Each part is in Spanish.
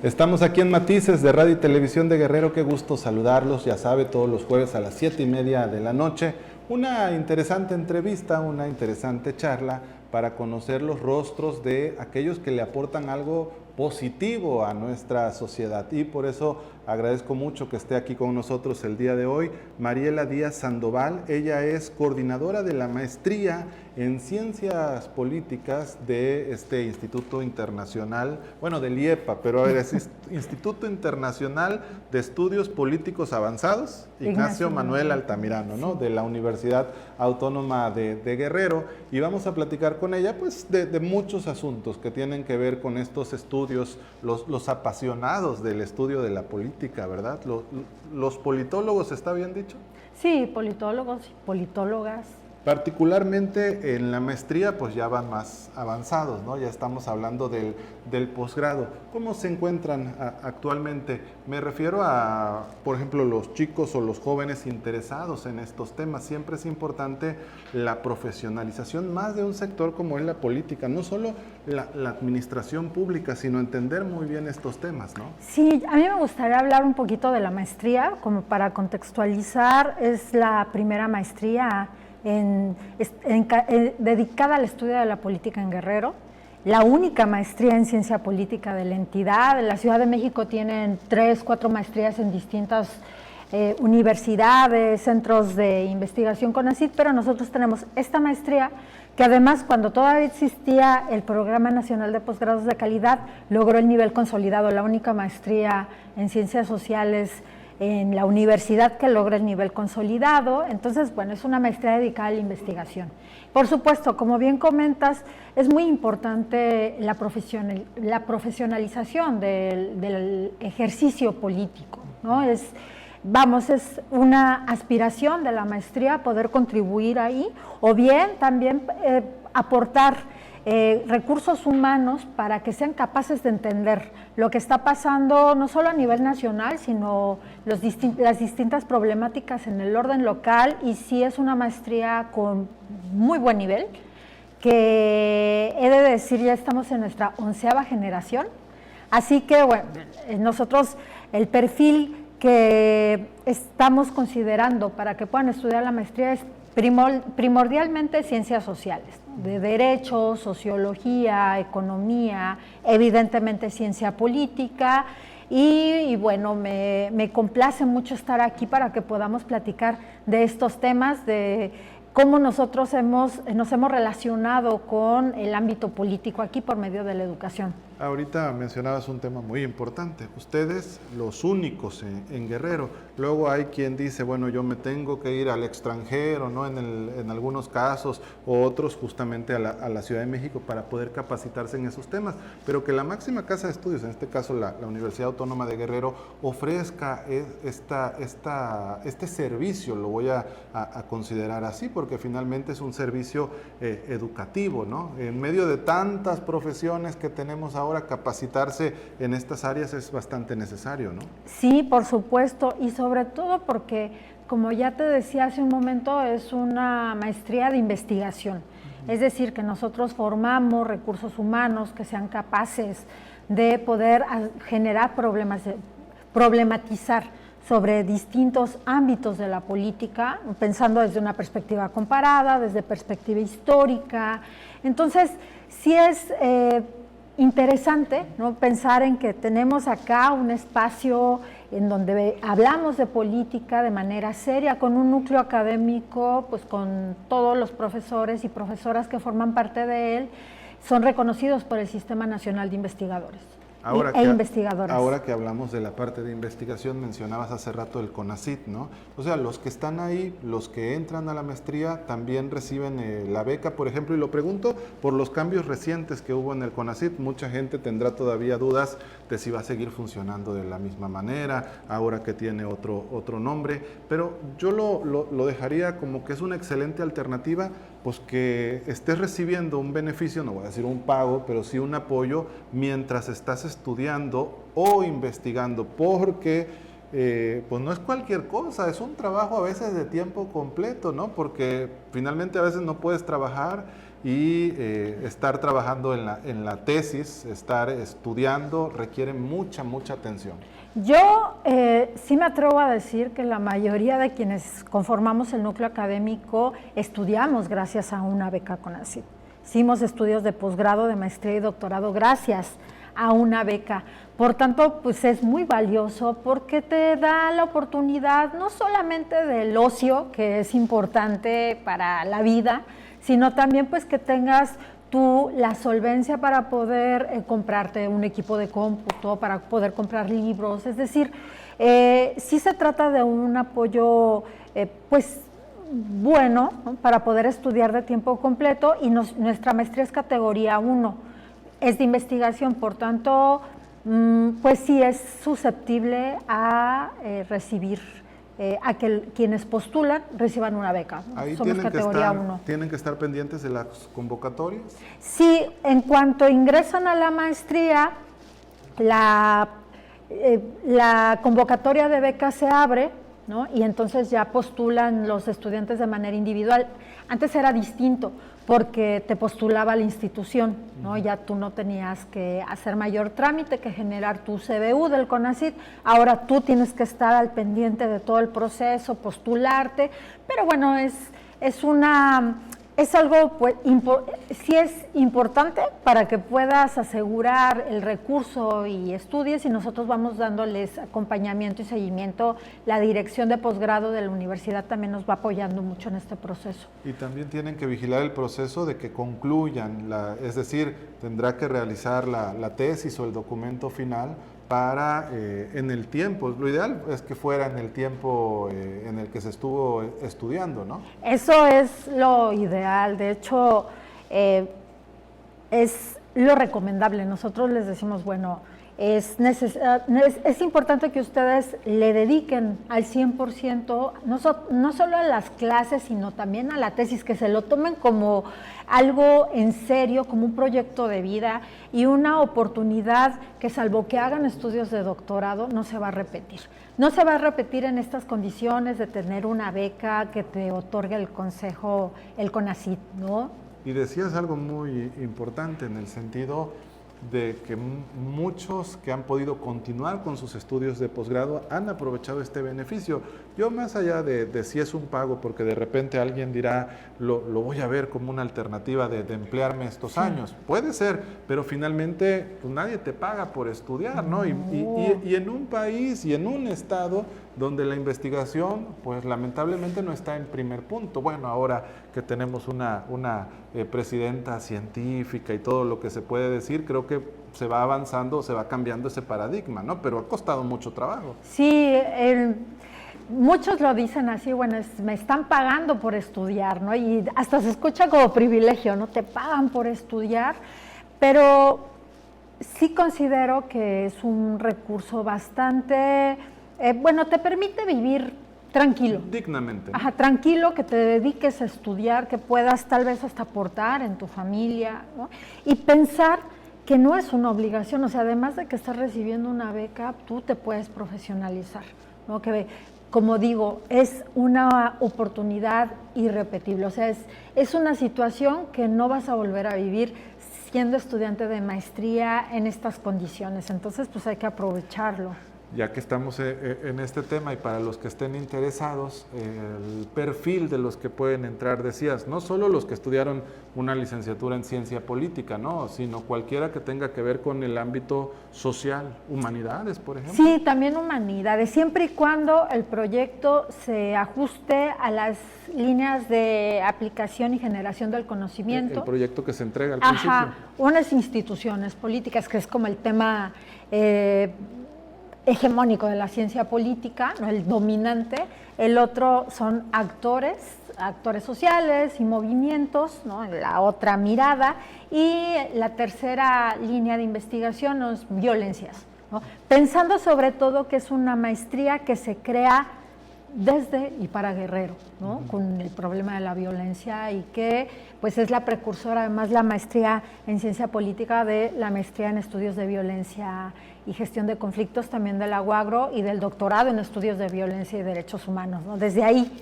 Estamos aquí en Matices de Radio y Televisión de Guerrero. Qué gusto saludarlos, ya sabe, todos los jueves a las 7:30 de la noche. Una interesante entrevista, una interesante charla para conocer los rostros de aquellos que le aportan algo positivo a nuestra sociedad. Y por eso agradezco mucho que esté aquí con nosotros el día de hoy Mariela Díaz Sandoval. Ella es coordinadora de la maestría en Ciencias Políticas de este Instituto Internacional, bueno, del IEPA, pero es Instituto Internacional de Estudios Políticos Avanzados, Ignacio Manuel Altamirano, ¿no? De la Universidad Autónoma de Guerrero. Y vamos a platicar con ella, pues, de muchos asuntos que tienen que ver con estos estudios, los apasionados del estudio de la política, ¿verdad? Los politólogos, ¿está bien dicho? Sí, politólogos y politólogas. Particularmente en la maestría, pues ya van más avanzados, ¿no? Ya estamos hablando del posgrado. ¿Cómo se encuentran actualmente? Me refiero a, por ejemplo, los chicos o los jóvenes interesados en estos temas. Siempre es importante la profesionalización más de un sector como es la política, no solo la administración pública, sino entender muy bien estos temas, ¿no? Sí, a mí me gustaría hablar un poquito de la maestría, como para contextualizar. Es la primera maestría dedicada al estudio de la política en Guerrero, la única maestría en ciencia política de la entidad. En la Ciudad de México tienen 3, 4 maestrías en distintas universidades, centros de investigación CONACYT, pero nosotros tenemos esta maestría que además, cuando todavía existía el Programa Nacional de Posgrados de Calidad, logró el nivel consolidado, la única maestría en ciencias sociales en la universidad que logra el nivel consolidado. Entonces, bueno, es una maestría dedicada a la investigación. Por supuesto, como bien comentas, es muy importante la profesionalización del ejercicio político, ¿no? Es una aspiración de la maestría poder contribuir ahí, o bien también aportar recursos humanos para que sean capaces de entender lo que está pasando no solo a nivel nacional, sino las distintas problemáticas en el orden local. Y sí es una maestría con muy buen nivel, que he de decir ya estamos en nuestra 11ª generación, así que bueno, nosotros el perfil que estamos considerando para que puedan estudiar la maestría es primordialmente ciencias sociales, de derecho, sociología, economía, evidentemente ciencia política. Y bueno, me complace mucho estar aquí para que podamos platicar de estos temas, de cómo nosotros nos hemos relacionado con el ámbito político aquí por medio de la educación. Ahorita mencionabas un tema muy importante, ustedes los únicos en Guerrero. Luego hay quien dice, bueno, yo me tengo que ir al extranjero, ¿no? En algunos casos, o otros justamente a la Ciudad de México para poder capacitarse en esos temas, pero que la máxima casa de estudios, en este caso la Universidad Autónoma de Guerrero, ofrezca este servicio, lo voy a considerar así, porque finalmente es un servicio educativo, ¿no? En medio de tantas profesiones que tenemos ahora, capacitarse en estas áreas es bastante necesario, ¿no? Sí, por supuesto, y sobre todo porque, como ya te decía hace un momento, es una maestría de investigación. Es decir, que nosotros formamos recursos humanos que sean capaces de poder generar problematizar sobre distintos ámbitos de la política, pensando desde una perspectiva comparada, desde perspectiva histórica. Entonces, sí es interesante, ¿no?, pensar en que tenemos acá un espacio en donde hablamos de política de manera seria, con un núcleo académico, pues con todos los profesores y profesoras que forman parte de él, son reconocidos por el Sistema Nacional de Investigadores. Investigadoras. Ahora que hablamos de la parte de investigación, mencionabas hace rato el CONACYT, ¿no? O sea, los que están ahí, los que entran a la maestría, también reciben la beca, por ejemplo, y lo pregunto por los cambios recientes que hubo en el CONACYT. Mucha gente tendrá todavía dudas de si va a seguir funcionando de la misma manera, ahora que tiene otro nombre, pero yo lo dejaría como que es una excelente alternativa, pues que estés recibiendo un beneficio, no voy a decir un pago, pero sí un apoyo mientras estás estudiando o investigando, porque pues no es cualquier cosa, es un trabajo a veces de tiempo completo, ¿no? Porque finalmente a veces no puedes trabajar y estar trabajando en la tesis, estar estudiando, requiere mucha atención. Yo sí me atrevo a decir que la mayoría de quienes conformamos el núcleo académico estudiamos gracias a una beca CONACYT. Hicimos estudios de posgrado, de maestría y doctorado gracias a una beca. Por tanto, pues es muy valioso porque te da la oportunidad no solamente del ocio, que es importante para la vida, sino también pues que tengas tú la solvencia para poder comprarte un equipo de cómputo, para poder comprar libros. Es decir, sí se trata de un apoyo pues bueno, ¿no?, para poder estudiar de tiempo completo, y nuestra maestría es categoría 1, es de investigación, por tanto, pues sí es susceptible a recibir, a que quienes postulan reciban una beca. Ahí Somos categoría 1. ¿Tienen que estar pendientes de las convocatorias? Sí, en cuanto ingresan a la maestría, la convocatoria de becas se abre, ¿no?, y entonces ya postulan los estudiantes de manera individual. Antes era distinto, porque te postulaba la institución, ¿no? Ya tú no tenías que hacer mayor trámite que generar tu CBU del CONACYT. Ahora tú tienes que estar al pendiente de todo el proceso, postularte, pero bueno, es algo, pues, sí es importante para que puedas asegurar el recurso y estudies, y nosotros vamos dándoles acompañamiento y seguimiento. La dirección de posgrado de la universidad también nos va apoyando mucho en este proceso. Y también tienen que vigilar el proceso de que concluyan, es decir, tendrá que realizar la tesis o el documento final para en el tiempo. Lo ideal es que fuera en el tiempo en el que se estuvo estudiando, ¿no? Eso es lo ideal. De hecho, es lo recomendable. Nosotros les decimos, bueno, es importante que ustedes le dediquen al 100%, no solo a las clases, sino también a la tesis, que se lo tomen como algo en serio, como un proyecto de vida y una oportunidad que, salvo que hagan estudios de doctorado, no se va a repetir. No se va a repetir en estas condiciones de tener una beca que te otorgue el consejo, el CONACYT, ¿no? Y decías algo muy importante en el sentido de que muchos que han podido continuar con sus estudios de posgrado han aprovechado este beneficio. Yo, más allá de si es un pago, porque de repente alguien dirá, lo voy a ver como una alternativa de emplearme estos años. Puede ser, pero finalmente pues nadie te paga por estudiar, ¿no? Y en un país y en un estado donde la investigación, pues lamentablemente no está en primer punto. Bueno, ahora que tenemos una presidenta científica y todo lo que se puede decir, creo que se va avanzando, se va cambiando ese paradigma, ¿no? Pero ha costado mucho trabajo. Sí, muchos lo dicen así, bueno, me están pagando por estudiar, ¿no? Y hasta se escucha como privilegio, ¿no? Te pagan por estudiar, pero sí considero que es un recurso bastante, bueno, te permite vivir tranquilo. Dignamente, ¿no? Ajá, tranquilo, que te dediques a estudiar, que puedas tal vez hasta aportar en tu familia, ¿no? Y pensar que no es una obligación, o sea, además de que estás recibiendo una beca, tú te puedes profesionalizar, ¿no? Que, como digo, es una oportunidad irrepetible, o sea, es una situación que no vas a volver a vivir siendo estudiante de maestría en estas condiciones, entonces pues hay que aprovecharlo. Ya que estamos en este tema, y para los que estén interesados, el perfil de los que pueden entrar, decías, no solo los que estudiaron una licenciatura en ciencia política, ¿no?, sino cualquiera que tenga que ver con el ámbito social, humanidades, por ejemplo. Sí, también humanidades, siempre y cuando el proyecto se ajuste a las líneas de aplicación y generación del conocimiento. El proyecto que se entrega al principio. Ajá, unas instituciones políticas, que es como el tema hegemónico de la ciencia política, ¿no?, el dominante. El otro son actores sociales y movimientos, ¿no?, la otra mirada. Y la tercera línea de investigación es violencias, ¿no?, pensando sobre todo que es una maestría que se crea desde y para Guerrero, ¿no?, con el problema de la violencia, y que pues es la precursora, además, la maestría en ciencia política, de la maestría en estudios de violencia y gestión de conflictos también de la UAGRO, y del doctorado en estudios de violencia y derechos humanos, ¿no? Desde ahí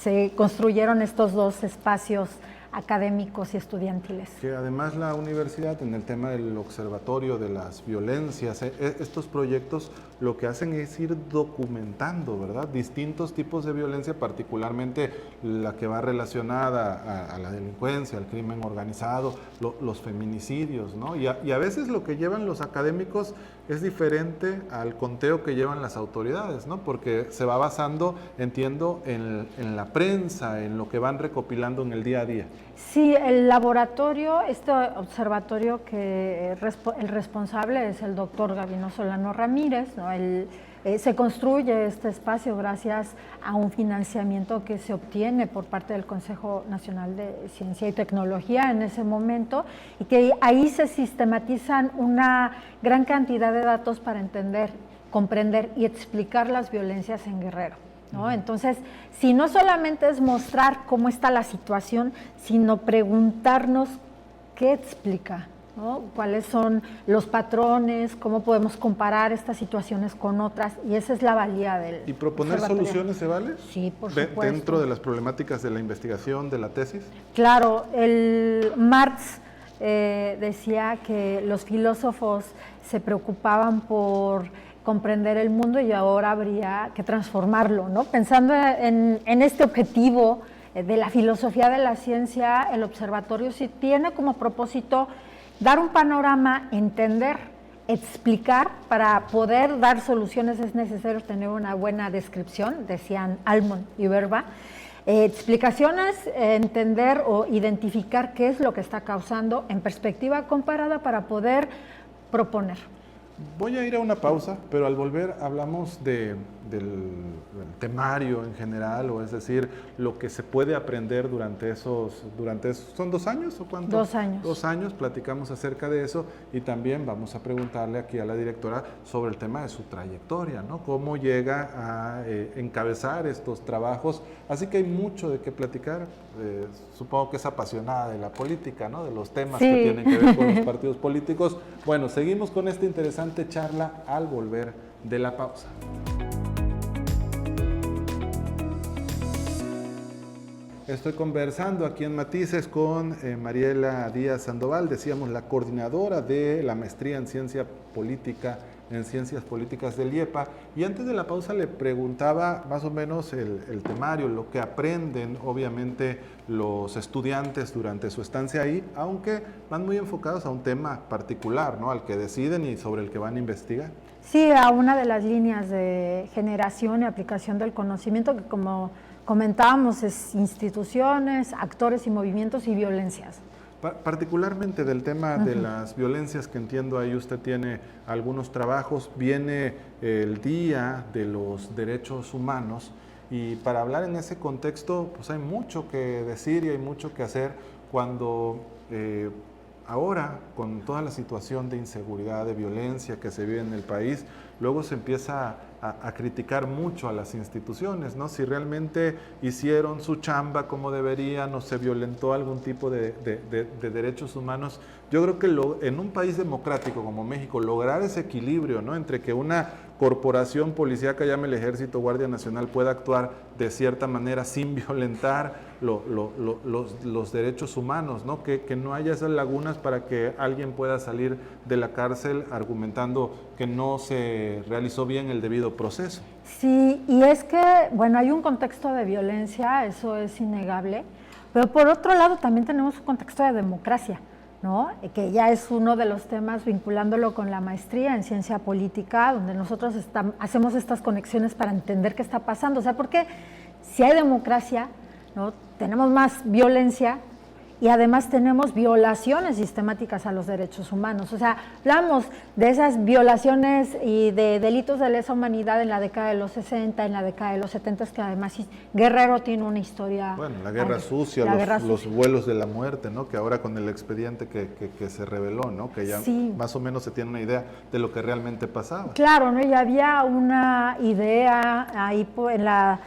se construyeron estos dos espacios académicos y estudiantiles. Que además la universidad, en el tema del observatorio de las violencias, estos proyectos lo que hacen es ir documentando, ¿verdad?, distintos tipos de violencia, particularmente la que va relacionada a la delincuencia, al crimen organizado, los feminicidios, ¿no? Y a veces lo que llevan los académicos es diferente al conteo que llevan las autoridades, ¿no? Porque se va basando, entiendo, en la prensa, en lo que van recopilando en el día a día. Sí, el laboratorio, este observatorio que el responsable es el doctor Gabino Solano Ramírez, ¿no? Se construye este espacio gracias a un financiamiento que se obtiene por parte del Consejo Nacional de Ciencia y Tecnología en ese momento, y que ahí se sistematizan una gran cantidad de datos para entender, comprender y explicar las violencias en Guerrero, ¿no? Entonces, si no solamente es mostrar cómo está la situación, sino preguntarnos qué explica, ¿no? Cuáles son los patrones, cómo podemos comparar estas situaciones con otras, y esa es la valía del ¿Y proponer soluciones se vale? Sí, por supuesto. ¿Dentro de las problemáticas de la investigación, de la tesis? Claro, el Marx decía que los filósofos se preocupaban por comprender el mundo y ahora habría que transformarlo, ¿no? Pensando en este objetivo de la filosofía de la ciencia, el observatorio sí tiene como propósito dar un panorama, entender, explicar. Para poder dar soluciones es necesario tener una buena descripción, decían Almond y Verba. Explicaciones, entender o identificar qué es lo que está causando en perspectiva comparada para poder proponer. Voy a ir a una pausa, pero al volver hablamos del temario en general, o es decir, lo que se puede aprender durante esos, ¿son 2 años o cuánto? 2 años. 2 años, platicamos acerca de eso, y también vamos a preguntarle aquí a la directora sobre el tema de su trayectoria, ¿no? Cómo llega a encabezar estos trabajos, así que hay mucho de qué platicar. Supongo que es apasionada de la política, ¿no? De los temas sí, que tienen que ver con los partidos políticos. Bueno, seguimos con esta interesante charla al volver de la pausa. Estoy conversando aquí en Matices con Mariela Díaz Sandoval, decíamos la coordinadora de la maestría en Ciencia Política, en Ciencias Políticas del IEPA, y antes de la pausa le preguntaba más o menos el temario, lo que aprenden obviamente los estudiantes durante su estancia ahí, aunque van muy enfocados a un tema particular, ¿no?, al que deciden y sobre el que van a investigar. Sí, a una de las líneas de generación y aplicación del conocimiento, que como comentábamos es instituciones, actores y movimientos y violencias. Particularmente del tema de las violencias, que entiendo ahí usted tiene algunos trabajos, viene el Día de los Derechos Humanos, y para hablar en ese contexto pues hay mucho que decir y hay mucho que hacer cuando ahora, con toda la situación de inseguridad, de violencia que se vive en el país, luego se empieza a criticar mucho a las instituciones, ¿no? Si realmente hicieron su chamba como deberían o se violentó algún tipo de derechos humanos. Yo creo que en un país democrático como México, lograr ese equilibrio, ¿no?, entre que una corporación policíaca, llame el Ejército, Guardia Nacional, pueda actuar de cierta manera sin violentar los derechos humanos, ¿no? Que no haya esas lagunas para que alguien pueda salir de la cárcel argumentando que no se realizó bien el debido proceso. Sí, y es que, bueno, hay un contexto de violencia, eso es innegable, pero por otro lado también tenemos un contexto de democracia, ¿no?, que ya es uno de los temas vinculándolo con la maestría en ciencia política, donde nosotros hacemos estas conexiones para entender qué está pasando. O sea, porque si hay democracia, ¿no?, tenemos más violencia y además tenemos violaciones sistemáticas a los derechos humanos. O sea, hablamos de esas violaciones y de delitos de lesa humanidad en la década de los 60, en la década de los 70, que además Guerrero tiene una historia... Bueno, la guerra sucia, los vuelos de la muerte, ¿no?, que ahora con el expediente que se reveló, ¿no?, que ya sí, más o menos se tiene una idea de lo que realmente pasaba. Claro, ¿no?, y había una idea ahí en la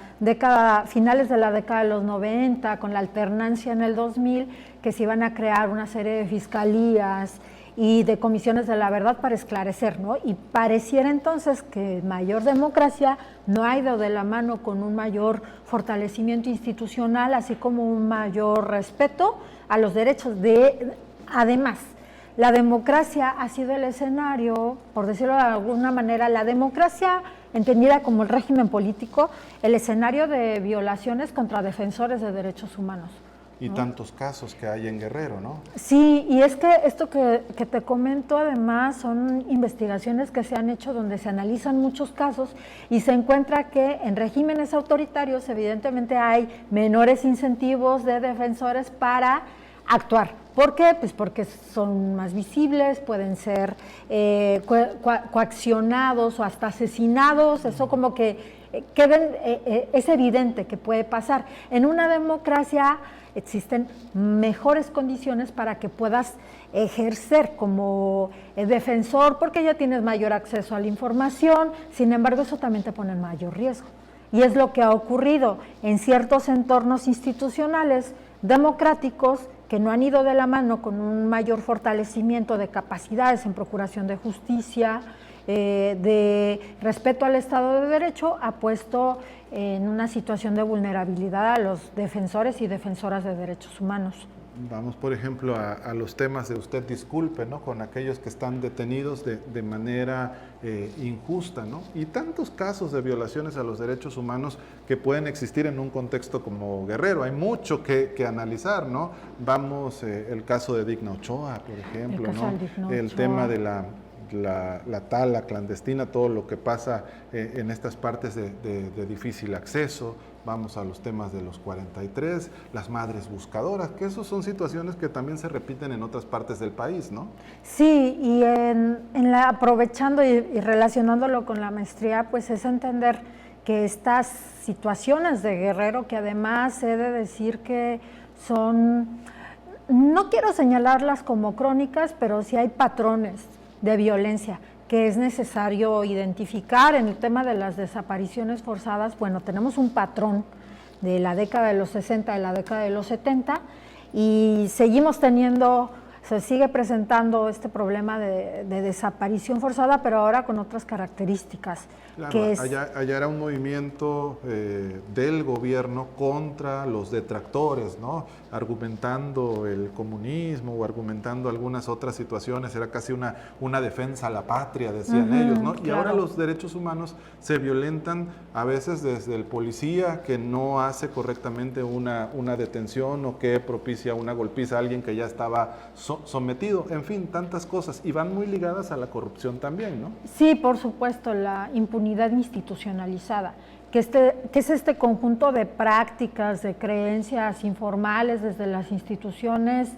finales de la década de los 90, con la alternancia en el 2000, que se iban a crear una serie de fiscalías y de comisiones de la verdad para esclarecer, ¿no? Y pareciera entonces que mayor democracia no ha ido de la mano con un mayor fortalecimiento institucional, así como un mayor respeto a los derechos además. La democracia ha sido el escenario, por decirlo de alguna manera, la democracia entendida como el régimen político, el escenario de violaciones contra defensores de derechos humanos. Y tantos casos que hay en Guerrero, ¿no? Sí, y es que esto que te comento además son investigaciones que se han hecho donde se analizan muchos casos y se encuentra que en regímenes autoritarios evidentemente hay menores incentivos de defensores para actuar. ¿Por qué? Pues porque son más visibles, pueden ser coaccionados o hasta asesinados, eso como que es evidente que puede pasar. En una democracia existen mejores condiciones para que puedas ejercer como defensor, porque ya tienes mayor acceso a la información, sin embargo eso también te pone en mayor riesgo. Y es lo que ha ocurrido en ciertos entornos institucionales democráticos que no han ido de la mano con un mayor fortalecimiento de capacidades en procuración de justicia, de respeto al Estado de Derecho, ha puesto en una situación de vulnerabilidad a los defensores y defensoras de derechos humanos. Vamos, por ejemplo, a los temas de usted disculpe, ¿no? Con aquellos que están detenidos de manera injusta, ¿no? Y tantos casos de violaciones a los derechos humanos que pueden existir en un contexto como Guerrero. Hay mucho que analizar, ¿no? Vamos, el caso de Digna Ochoa, por ejemplo, ¿no? El tema de la tala clandestina, todo lo que pasa en estas partes de difícil acceso. Vamos a los temas de los 43, las madres buscadoras, que esas son situaciones que también se repiten en otras partes del país, ¿no? Sí, y aprovechando y relacionándolo con la maestría, pues es entender que estas situaciones de Guerrero, que además he de decir que son, no quiero señalarlas como crónicas, pero sí hay patrones de violencia que es necesario identificar. En el tema de las desapariciones forzadas, bueno, tenemos un patrón de la década de los 60, de la década de los 70, y seguimos teniendo, se sigue presentando este problema de desaparición forzada, pero ahora con otras características. Claro, que es, allá era un movimiento del gobierno contra los detractores, ¿no? Argumentando el comunismo o argumentando algunas otras situaciones, era casi una defensa a la patria, decían ellos, ¿no? Y claro. ahora los derechos humanos se violentan a veces desde el policía que no hace correctamente una detención o que propicia una golpiza a alguien que ya estaba sometido, en fin, tantas cosas, y van muy ligadas a la corrupción también, ¿no? Sí, por supuesto, la impunidad institucionalizada, que es este conjunto de prácticas, de creencias informales desde las instituciones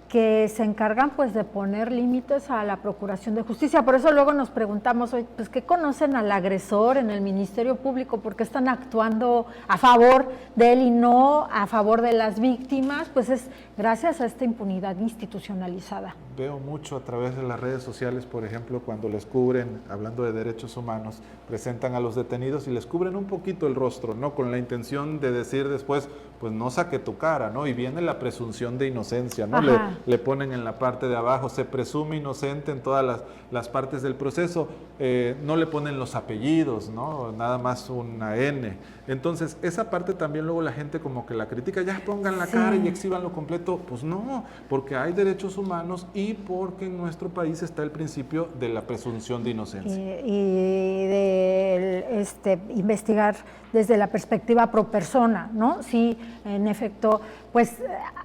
que se encargan pues de poner límites a la procuración de justicia. Por eso luego nos preguntamos, oye, pues ¿qué conocen al agresor en el Ministerio Público? ¿Por qué están actuando a favor de él y no a favor de las víctimas? Pues es gracias a esta impunidad institucionalizada. Veo mucho a través de las redes sociales, por ejemplo, cuando les cubren, hablando de derechos humanos, presentan a los detenidos y les cubren un poquito el rostro, ¿no? Con la intención de decir después, pues no saque tu cara, ¿no? Y viene la presunción de inocencia, ¿no? Le ponen en la parte de abajo, se presume inocente en todas las partes del proceso, no le ponen los apellidos, ¿no? Nada más una N. Entonces, esa parte también luego la gente como que la critica, ya pongan la cara y exhibanlo completo. Pues no, porque hay derechos humanos y porque en nuestro país está el principio de la presunción de inocencia. Y de investigar desde la perspectiva pro persona, ¿no? Sí, en efecto, pues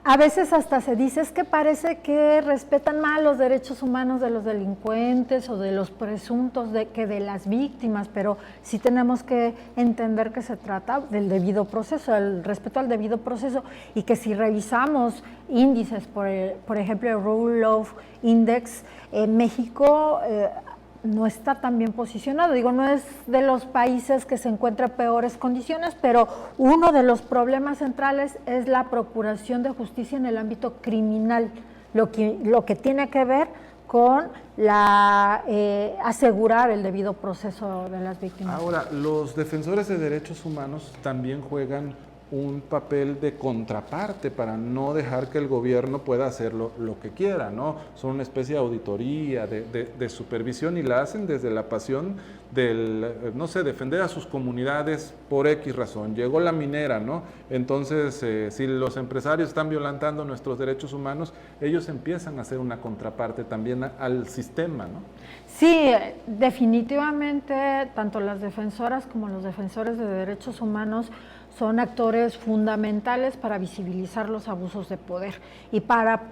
a veces hasta se dice, es que parece que respetan más los derechos humanos de los delincuentes o de los presuntos que de las víctimas, pero sí tenemos que entender que se trata del debido proceso, el respeto al debido proceso, y que si revisamos índices, por ejemplo, el Rule of Index, México no está tan bien posicionado. Digo, no es de los países que se encuentra en peores condiciones, pero uno de los problemas centrales es la procuración de justicia en el ámbito criminal, lo que tiene que ver con asegurar el debido proceso de las víctimas. Ahora, los defensores de derechos humanos también juegan un papel de contraparte para no dejar que el gobierno pueda hacer lo que quiera, ¿no? Son una especie de auditoría, de supervisión, y la hacen desde la pasión del, no sé, defender a sus comunidades por X razón. Llegó la minera, ¿no? Entonces, si los empresarios están violentando nuestros derechos humanos, ellos empiezan a hacer una contraparte también al sistema, ¿no? Sí, definitivamente, tanto las defensoras como los defensores de derechos humanos son actores fundamentales para visibilizar los abusos de poder y para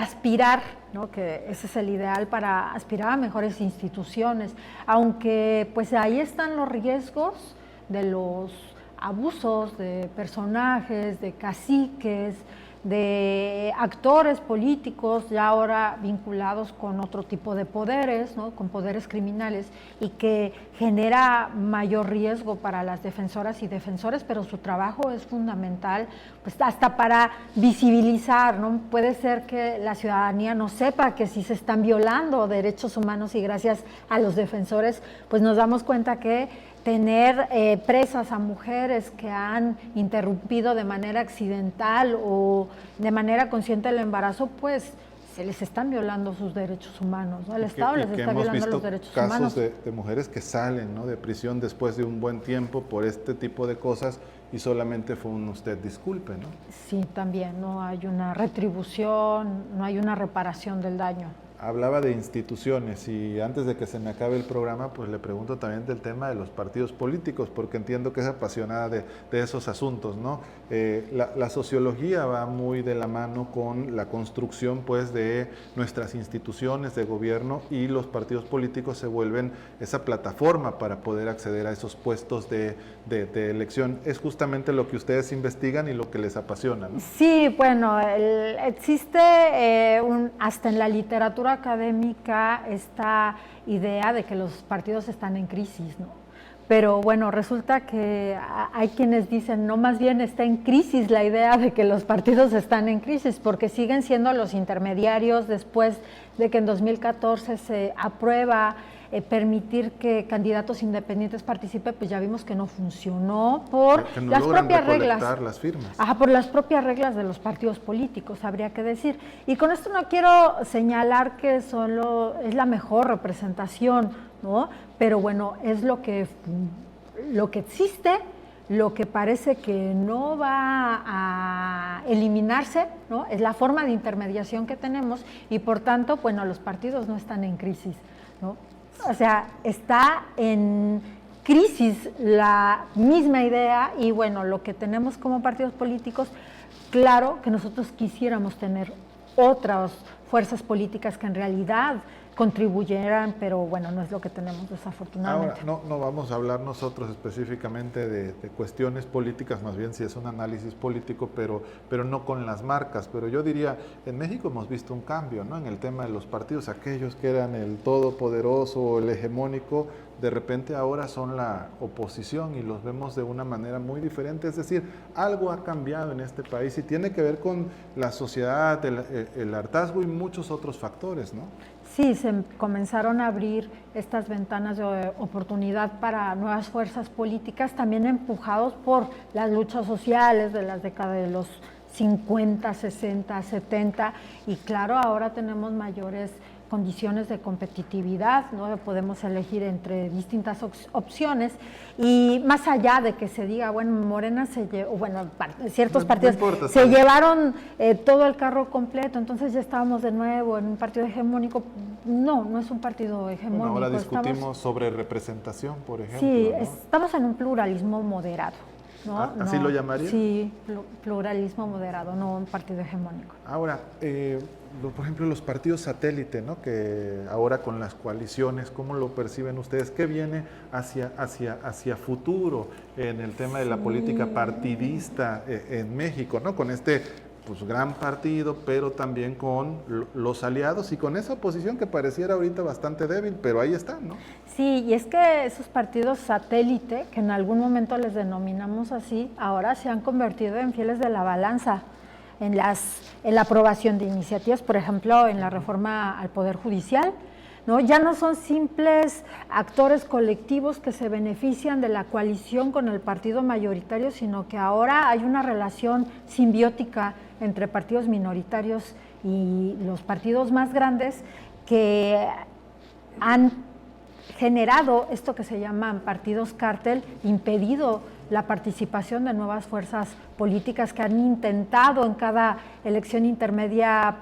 aspirar, ¿no? Que ese es el ideal, para aspirar a mejores instituciones, aunque pues ahí están los riesgos de los abusos de personajes, de caciques, de actores políticos ya ahora vinculados con otro tipo de poderes, ¿no? Con poderes criminales, y que genera mayor riesgo para las defensoras y defensores, pero su trabajo es fundamental, pues hasta para visibilizar, ¿no? Puede ser que la ciudadanía no sepa que sí se están violando derechos humanos, y gracias a los defensores pues nos damos cuenta que tener presas a mujeres que han interrumpido de manera accidental o de manera consciente el embarazo, pues se les están violando sus derechos humanos, ¿no? El Estado les está violando los derechos humanos. Hemos visto casos de mujeres que salen, ¿no?, de prisión después de un buen tiempo por este tipo de cosas, y solamente fue un usted disculpe, ¿no? Sí, también no hay una retribución, no hay una reparación del daño. Hablaba de instituciones, y antes de que se me acabe el programa, pues le pregunto también del tema de los partidos políticos, porque entiendo que es apasionada de esos asuntos, ¿no? La sociología va muy de la mano con la construcción, pues, de nuestras instituciones de gobierno, y los partidos políticos se vuelven esa plataforma para poder acceder a esos puestos de elección. Es justamente lo que ustedes investigan y lo que les apasiona, ¿no? Sí, bueno, existe hasta en la literatura académica esta idea de que los partidos están en crisis, ¿no? Pero bueno, resulta que hay quienes dicen, no, más bien está en crisis la idea de que los partidos están en crisis, porque siguen siendo los intermediarios después de que en 2014 se aprueba permitir que candidatos independientes participen. Pues ya vimos que no funcionó por que no las propias reglas. Las firmas. Ajá, por las propias reglas de los partidos políticos, habría que decir. Y con esto no quiero señalar que solo es la mejor representación, ¿no? Pero bueno, es lo que existe, lo que parece que no va a eliminarse, ¿no? Es la forma de intermediación que tenemos, y por tanto, bueno, los partidos no están en crisis, ¿no? O sea, está en crisis la misma idea, y bueno, lo que tenemos como partidos políticos, claro que nosotros quisiéramos tener otras fuerzas políticas que en realidad contribuyeran, pero bueno, no es lo que tenemos, desafortunadamente. Ahora, no vamos a hablar nosotros específicamente de cuestiones políticas, más bien si es un análisis político, pero no con las marcas. Pero yo diría, en México hemos visto un cambio, ¿no?, en el tema de los partidos. Aquellos que eran el todopoderoso o el hegemónico, de repente ahora son la oposición, y los vemos de una manera muy diferente. Es decir, algo ha cambiado en este país, y tiene que ver con la sociedad, el hartazgo y muchos otros factores, ¿no? Sí, se comenzaron a abrir estas ventanas de oportunidad para nuevas fuerzas políticas, también empujados por las luchas sociales de las décadas de los 50, 60, 70, y claro, ahora tenemos mayores condiciones de competitividad, ¿no? Podemos elegir entre distintas opciones, y más allá de que se diga, bueno, Morena se llevó, bueno, ciertos partidos se llevaron todo el carro completo, entonces ya estábamos de nuevo en un partido hegemónico. No es un partido hegemónico. Bueno, ahora discutimos sobre representación, por ejemplo. Sí, ¿no? Estamos en un pluralismo moderado, ¿no? ¿Así lo llamaría? Sí, pluralismo moderado, no un partido hegemónico. Ahora, por ejemplo, los partidos satélite, ¿no?, que ahora con las coaliciones, ¿cómo lo perciben ustedes? ¿Qué viene hacia futuro en el tema de la política partidista en México, ¿no?, con este, pues, gran partido, pero también con los aliados y con esa oposición que pareciera ahorita bastante débil, pero ahí están, ¿no? Sí, y es que esos partidos satélite, que en algún momento les denominamos así, ahora se han convertido en fieles de la balanza en la aprobación de iniciativas, por ejemplo, en la reforma al Poder Judicial, ¿no? Ya no son simples actores colectivos que se benefician de la coalición con el partido mayoritario, sino que ahora hay una relación simbiótica entre partidos minoritarios y los partidos más grandes que han generado esto que se llaman partidos cártel, impedido la participación de nuevas fuerzas políticas que han intentado en cada elección intermedia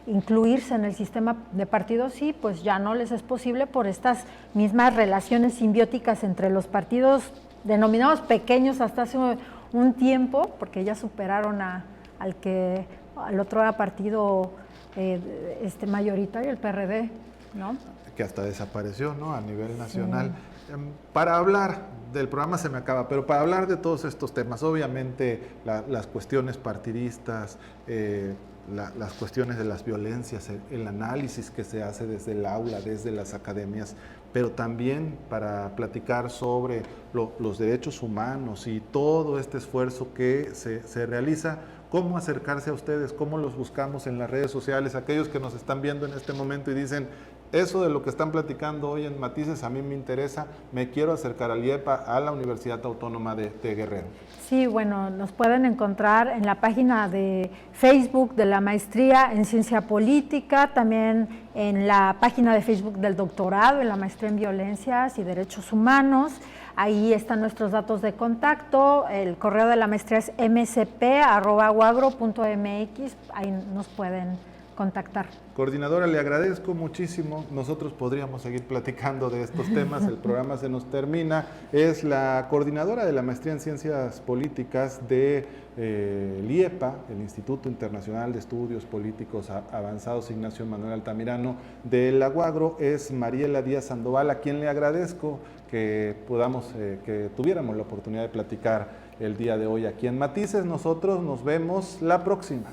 incluirse en el sistema de partidos y pues ya no les es posible por estas mismas relaciones simbióticas entre los partidos denominados pequeños hasta hace un tiempo, porque ya superaron al otro partido mayoritario, el PRD, ¿no? Que hasta desapareció, ¿no?, a nivel nacional. Sí. Para hablar del programa se me acaba, pero para hablar de todos estos temas, obviamente las cuestiones partidistas, las cuestiones de las violencias, el análisis que se hace desde el aula, desde las academias, pero también para platicar sobre los derechos humanos y todo este esfuerzo que se realiza. ¿Cómo acercarse a ustedes? ¿Cómo los buscamos en las redes sociales? Aquellos que nos están viendo en este momento y dicen, eso de lo que están platicando hoy en Matices a mí me interesa, me quiero acercar al IEPA, a la Universidad Autónoma de Guerrero. Sí, bueno, nos pueden encontrar en la página de Facebook de la Maestría en Ciencia Política, también en la página de Facebook del doctorado en la Maestría en Violencias y Derechos Humanos. Ahí están nuestros datos de contacto, el correo de la maestría es msp@uagro.mx, ahí nos pueden contactar. Coordinadora, le agradezco muchísimo. Nosotros podríamos seguir platicando de estos temas, el programa se nos termina. Es la coordinadora de la Maestría en Ciencias Políticas de IEPA, el Instituto Internacional de Estudios Políticos Avanzados Ignacio Manuel Altamirano de la UAGRO, es Mariela Díaz Sandoval, a quien le agradezco que tuviéramos la oportunidad de platicar el día de hoy aquí en Matices. Nosotros nos vemos la próxima.